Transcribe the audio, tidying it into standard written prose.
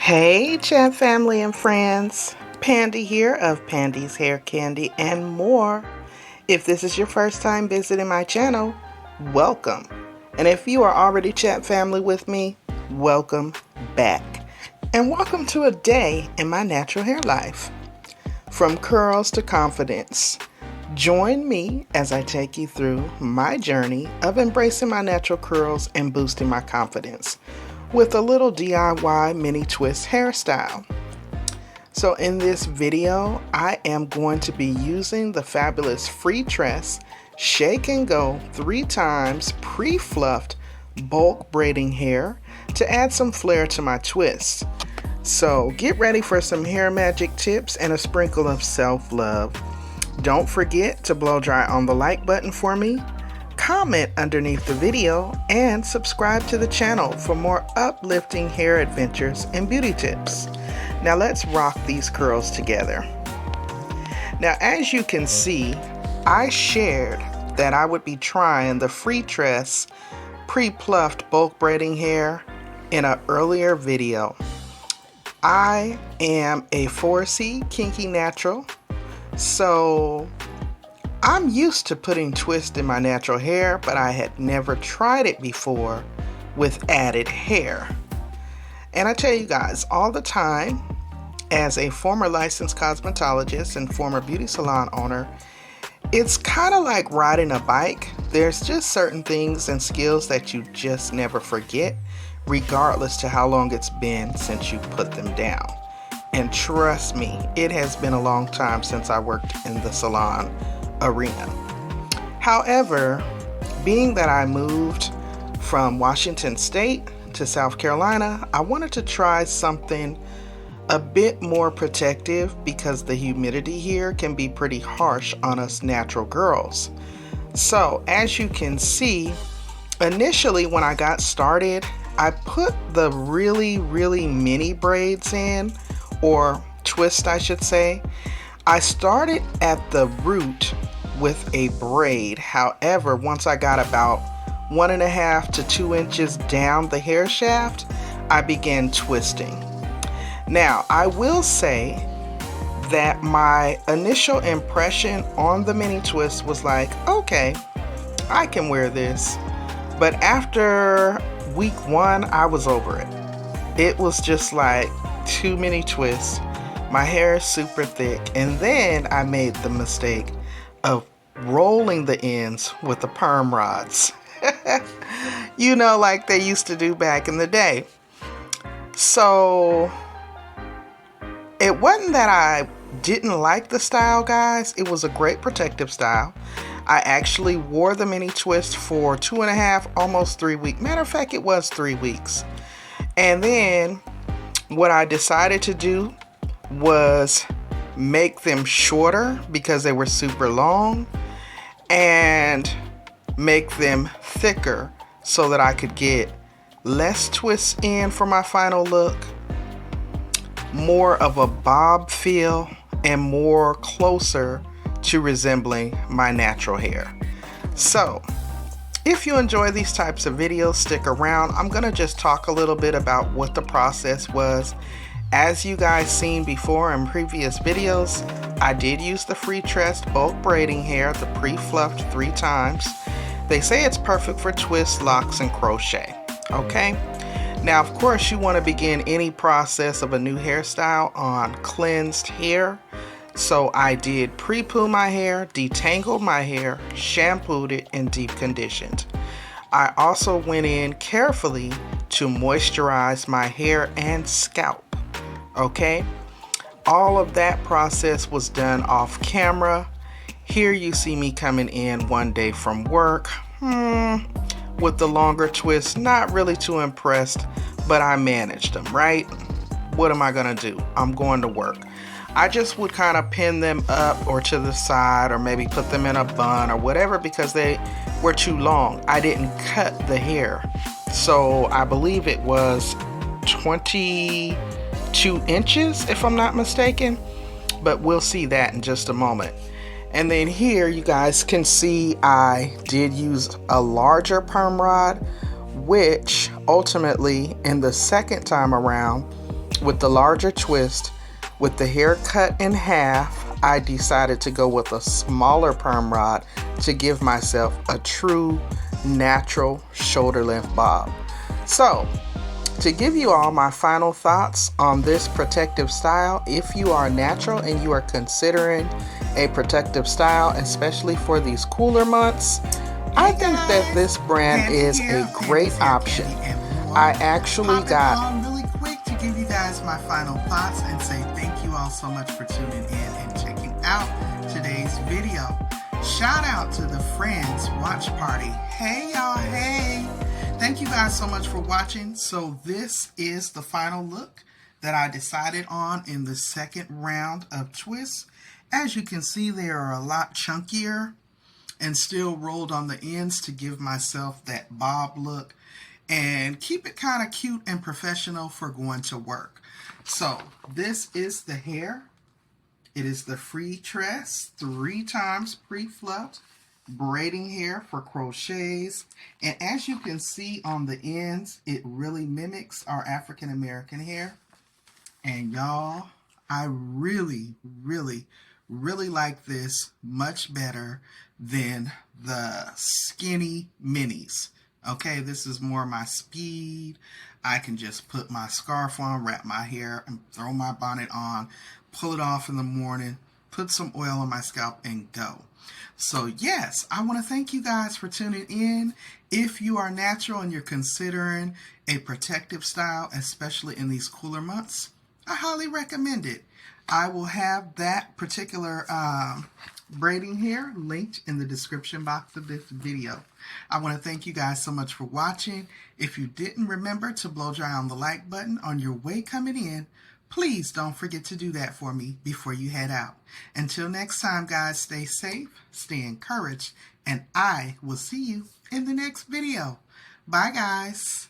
Hey, chat family and friends. Pandi here of Pandi's Hair Candy and more. If this is your first time visiting my channel, welcome. And if you are already chat family with me, welcome back. And welcome to a day in my natural hair life. From curls to confidence. Join me as I take you through my journey of embracing my natural curls and boosting my confidence with a little DIY mini twist hairstyle. So in this video, I am going to be using the fabulous Free Tress Shake and Go 3 times pre-fluffed bulk braiding hair to add some flair to my twists. So get ready for some hair magic tips and a sprinkle of self-love. Don't forget to blow dry on the like button for me, comment underneath the video, and subscribe to the channel for more uplifting hair adventures and beauty tips. Now let's rock these curls together. Now as you can see, I shared that I would be trying the Free Tress pre-fluffed bulk braiding hair in an earlier video. I am a 4C kinky natural, so I'm used to putting twists in my natural hair, but I had never tried it before with added hair. And I tell you guys all the time, as a former licensed cosmetologist and former beauty salon owner, it's kind of like riding a bike. There's just certain things and skills that you just never forget, regardless to how long it's been since you put them down. And trust me, it has been a long time since I worked in the salon arena. However, being that I moved from Washington State to South Carolina, I wanted to try something a bit more protective because the humidity here can be pretty harsh on us natural girls. So as you can see, initially when I got started, I put the really mini braids in, or twist I should say. I started at the root with a braid. However, once I got about 1.5 to 2 inches down the hair shaft, I began twisting. Now, I will say that my initial impression on the mini twist was like, okay, I can wear this. But after week 1, I was over it. It was just like too many twists. My hair is super thick, and then I made the mistake of rolling the ends with the perm rods. You know, like they used to do back in the day. So it wasn't that I didn't like the style, guys. It was a great protective style. I actually wore the mini twist for 2.5, almost 3 weeks. Matter of fact, it was 3 weeks. And then what I decided to do was make them shorter because they were super long, and make them thicker so that I could get less twists in for my final look, more of a bob feel, and more closer to resembling my natural hair. So if you enjoy these types of videos, stick around. I'm gonna just talk a little bit about what the process was. As you guys seen before in previous videos, I did use the Free Tress bulk braiding hair, the pre-fluffed 3 times. They say it's perfect for twists, locks, and crochet. Okay? Now, of course, you want to begin any process of a new hairstyle on cleansed hair. So I did pre-poo my hair, detangled my hair, shampooed it, and deep conditioned. I also went in carefully to moisturize my hair and scalp. Okay, all of that process was done off camera. Here you see me coming in one day from work with the longer twists. Not really too impressed, but I managed them, right? What am I gonna do? I'm going to work. I just would kind of pin them up or to the side, or maybe put them in a bun or whatever, because they were too long. I didn't cut the hair, so I believe it was 22 inches if I'm not mistaken, but we'll see that in just a moment. And then here you guys can see I did use a larger perm rod, which ultimately in the second time around with the larger twist, with the hair cut in half, I decided to go with a smaller perm rod to give myself a true natural shoulder length bob. So, to give you all my final thoughts on this protective style, if you are natural and you are considering a protective style, especially for these cooler months, I think that this brand is a great option. I actually got really quick to give you guys my final thoughts and say thank you all so much for tuning in and checking out today's video. Shout out to the Friends Watch Party. Hey y'all, hey! Thank you guys so much for watching. So this is the final look that I decided on in the second round of twists. As you can see, they are a lot chunkier and still rolled on the ends to give myself that bob look and keep it kind of cute and professional for going to work. So this is the hair. It is the free tress, 3 times pre-fluffed, braiding hair for crochets. And as you can see on the ends, it really mimics our African American hair. And y'all, I really like this much better than the skinny minis. Okay, this is more my speed. I can just put my scarf on, wrap my hair, and throw my bonnet on, pull it off in the morning, put some oil on my scalp, and go. So yes, I want to thank you guys for tuning in. If you are natural and you're considering a protective style, especially in these cooler months, I highly recommend it. I will have that particular braiding hair linked in the description box of this video. I want to thank you guys so much for watching. If you didn't remember to blow dry on the like button on your way coming in, please don't forget to do that for me before you head out. Until next time, guys, stay safe, stay encouraged, and I will see you in the next video. Bye, guys.